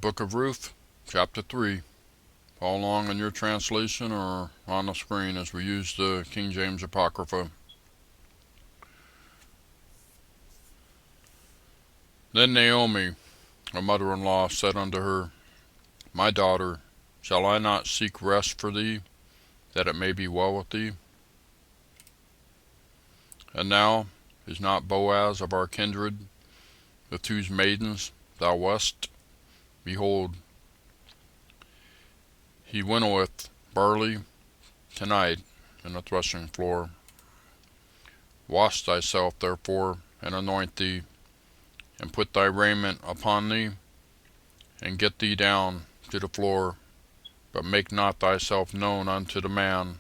book of Ruth, chapter 3. Follow along in your translation or on the screen as we use the King James Apocrypha. Then Naomi, her mother-in-law, said unto her, My daughter, shall I not seek rest for thee, that it may be well with thee? And now is not Boaz of our kindred, with whose maidens thou wast? Behold, he winnoweth barley tonight in the threshing floor. Wash thyself therefore, and anoint thee, and put thy raiment upon thee, and get thee down to the floor, but make not thyself known unto the man,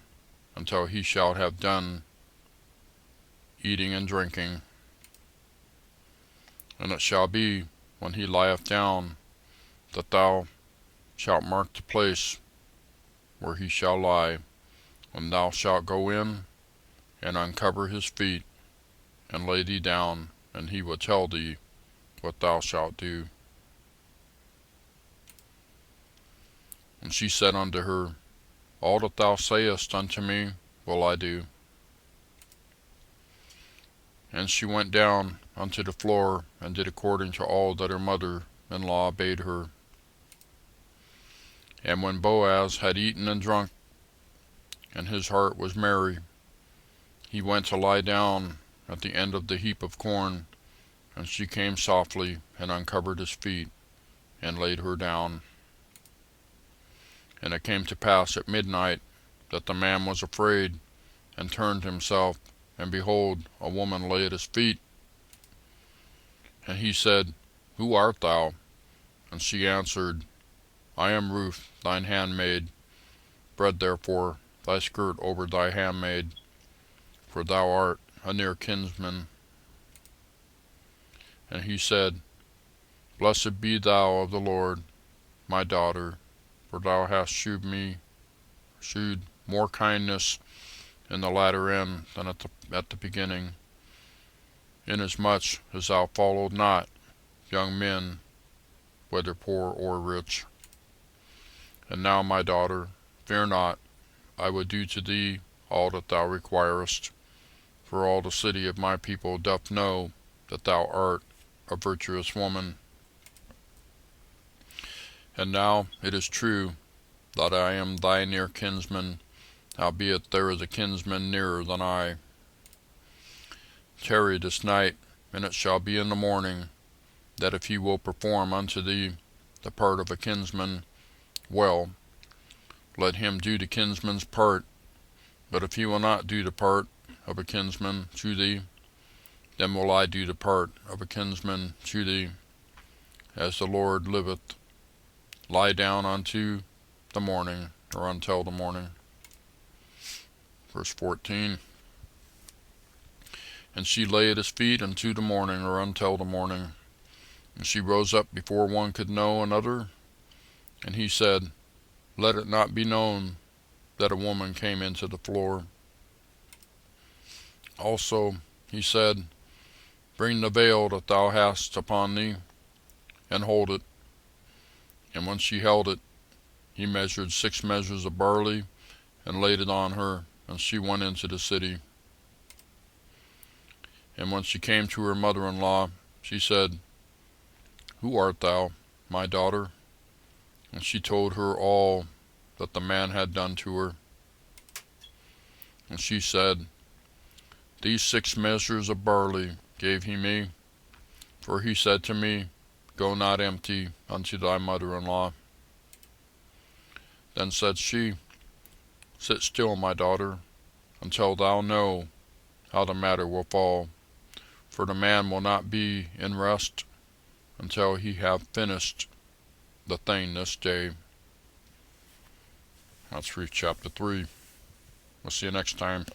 until he shall have done eating and drinking. And it shall be, when he lieth down, that thou shalt mark the place where he shall lie, when thou shalt go in and uncover his feet, and lay thee down, and he will tell thee what thou shalt do. And she said unto her, All that thou sayest unto me will I do. And she went down unto the floor, and did according to all that her mother-in-law bade her. And when Boaz had eaten and drunk, and his heart was merry, he went to lie down at the end of the heap of corn, and she came softly, and uncovered his feet, and laid her down. And it came to pass at midnight, that the man was afraid, and turned himself, and behold, a woman lay at his feet. And he said, Who art thou? And she answered, I am Ruth, thine handmaid. Spread therefore thy skirt over thy handmaid, for thou art a near kinsman. And he said, Blessed be thou of the Lord, my daughter, for thou hast shewed more kindness in the latter end than at the beginning, inasmuch as thou followed not young men, whether poor or rich. And now, my daughter, fear not, I will do to thee all that thou requirest, for all the city of my people doth know that thou art a virtuous woman. And now it is true that I am thy near kinsman, howbeit there is a kinsman nearer than I. Tarry this night, and it shall be in the morning, that if he will perform unto thee the part of a kinsman, well, let him do the kinsman's part. But if he will not do the part of a kinsman to thee, then will I do the part of a kinsman to thee. As the Lord liveth, lie down unto the morning, or until the morning. Verse 14. And she lay at his feet unto the morning, or until the morning. And she rose up before one could know another. And he said, Let it not be known that a woman came into the floor. Also he said, Bring the veil that thou hast upon thee, and hold it. And when she held it, he measured 6 measures of barley, and laid it on her, and she went into the city. And when she came to her mother-in-law, she said, Who art thou, my daughter? And she told her all that the man had done to her. And she said, These 6 measures of barley gave he me, for he said to me, Go not empty unto thy mother-in-law. Then said she, Sit still, my daughter, until thou know how the matter will fall, for the man will not be in rest until he have finished the thing this day. That's Ruth chapter 3. We'll see you next time.